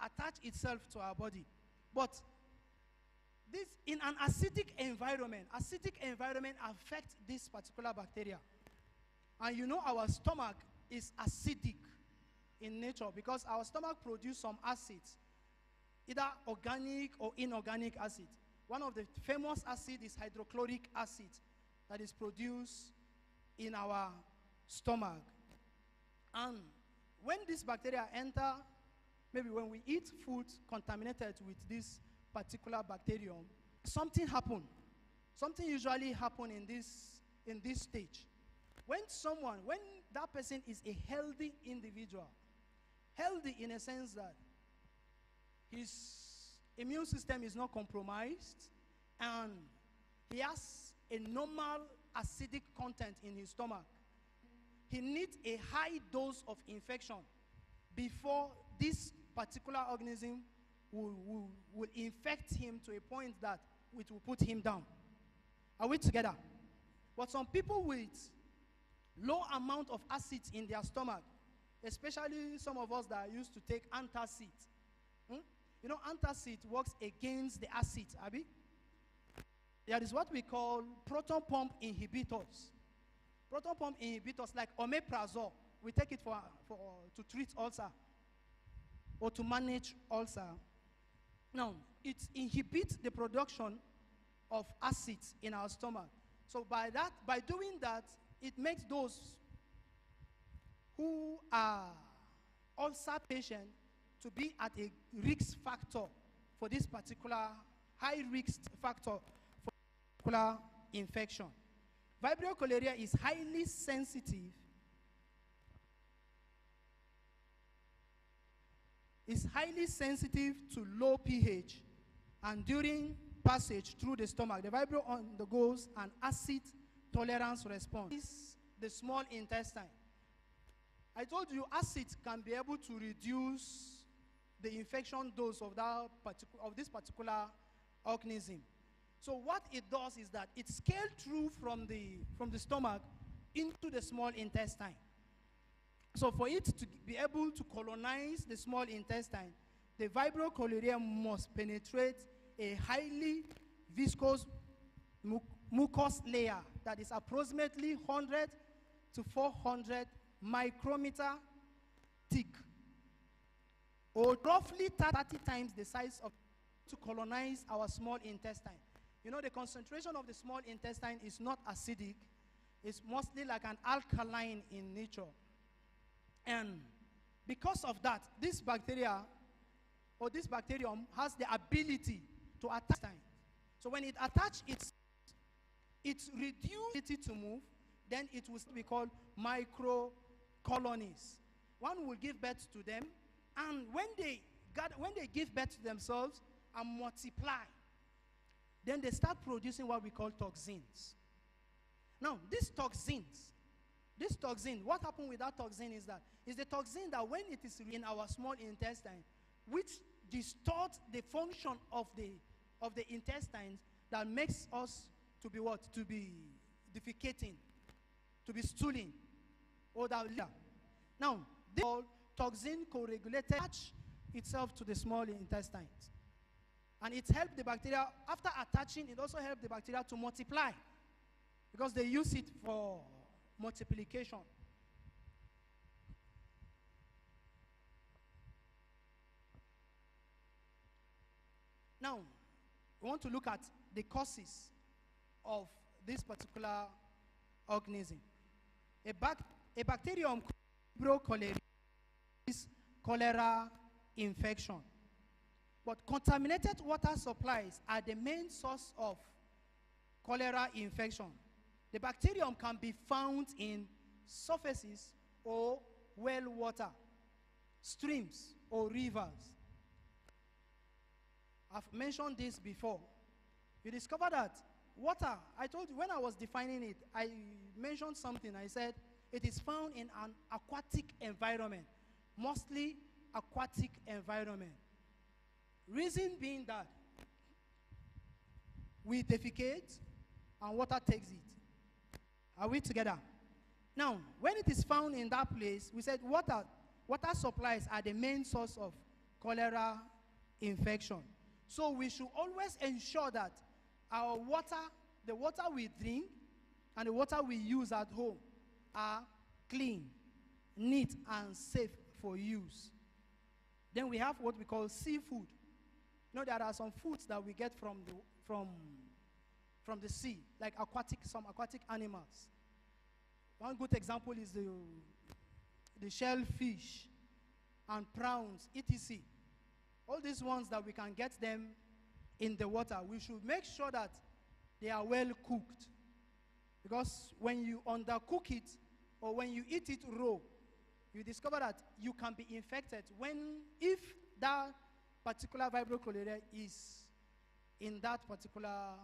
attach itself to our body. But this, in an acidic environment affects this particular bacteria. And you know our stomach is acidic in nature because our stomach produces some acids, either organic or inorganic acid. One of the famous acids is hydrochloric acid that is produced in our stomach. And when this bacteria enter, maybe when we eat food contaminated with this particular bacterium, something happen. Something usually happen in this stage. When that person is a healthy individual, healthy in a sense that his immune system is not compromised and he has a normal acidic content in his stomach, he needs a high dose of infection before this particular organism will infect him to a point that it will put him down. Are we together? But some people with low amount of acid in their stomach, especially some of us that are used to take antacid. You know, antacid works against the acid, Abi. There is what we call proton pump inhibitors. Proton pump inhibitors like omeprazole, we take it to treat ulcer or to manage ulcer. Now, it inhibits the production of acids in our stomach. So by doing that, it makes those who are ulcer patients to be at a risk factor for this particular high risk factor for particular infection. Vibrio cholerae is highly sensitive. It's highly sensitive to low pH, and during passage through the stomach, the Vibrio undergoes an acid tolerance response. This is the small intestine. I told you acid can be able to reduce the infection dose of this particular organism. So what it does is that it scales through from the stomach into the small intestine. So for it to be able to colonize the small intestine, the Vibrio cholerae must penetrate a highly viscous mucous layer that is approximately 100 to 400 micrometer thick, or roughly 30 times the size of to colonize our small intestine. You know, the concentration of the small intestine is not acidic. It's mostly like an alkaline in nature. And because of that, this bacteria or this bacterium has the ability to attach. So when it attaches, it reduces it to move, then it will be called microcolonies. One will give birth to them, and when they give birth to themselves and multiply, then they start producing what we call toxins. Now, these toxins, what happens with that toxin is that it's the toxin that when it is in our small intestine, which distorts the function of the intestines, that makes us to be what? To be defecating, to be stooling, or that. Now, this toxin co-regulated attach itself to the small intestines. And it helps the bacteria, after attaching, it also helps the bacteria to multiply, because they use it for multiplication. Now, we want to look at the causes of this particular organism. A bacterium Vibrio cholerae is cholera infection. But contaminated water supplies are the main source of cholera infection. The bacterium can be found in surfaces or well water, streams or rivers. I've mentioned this before. You discover that water, I told you when I was defining it, I mentioned something. I said it is found in an aquatic environment, mostly aquatic environment. Reason being that we defecate and water takes it. Are we together? Now, when it is found in that place, we said water supplies are the main source of cholera infection. So we should always ensure that our water, the water we drink and the water we use at home are clean, neat, and safe for use. Then we have what we call seafood. You know, there are some foods that we get from the sea, like some aquatic animals. One good example is the shellfish and prawns, etc. All these ones that we can get them in the water, we should make sure that they are well cooked. Because when you undercook it, or when you eat it raw, you discover that you can be infected if that particular Vibrio cholerae is in that particular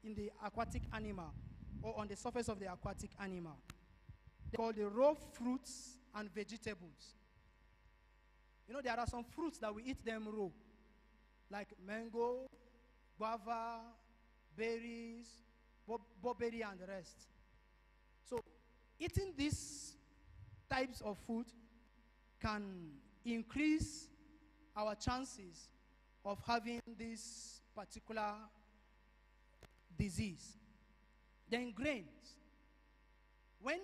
in the aquatic animal, or on the surface of the aquatic animal. They call the raw fruits and vegetables. You know, there are some fruits that we eat them raw, like mango, guava, berries, bobberry, and the rest. So eating these types of food can increase our chances of having this particular disease. Then grains. When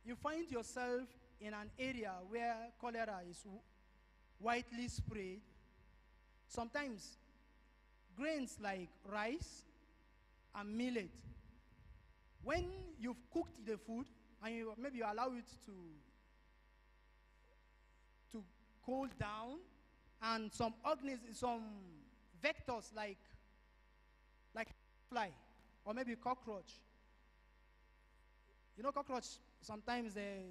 you find yourself in an area where cholera is widely spread, sometimes grains like rice and millet, when you've cooked the food and maybe you allow it to cool down, and some vectors like fly or maybe cockroach. You know, cockroach, sometimes they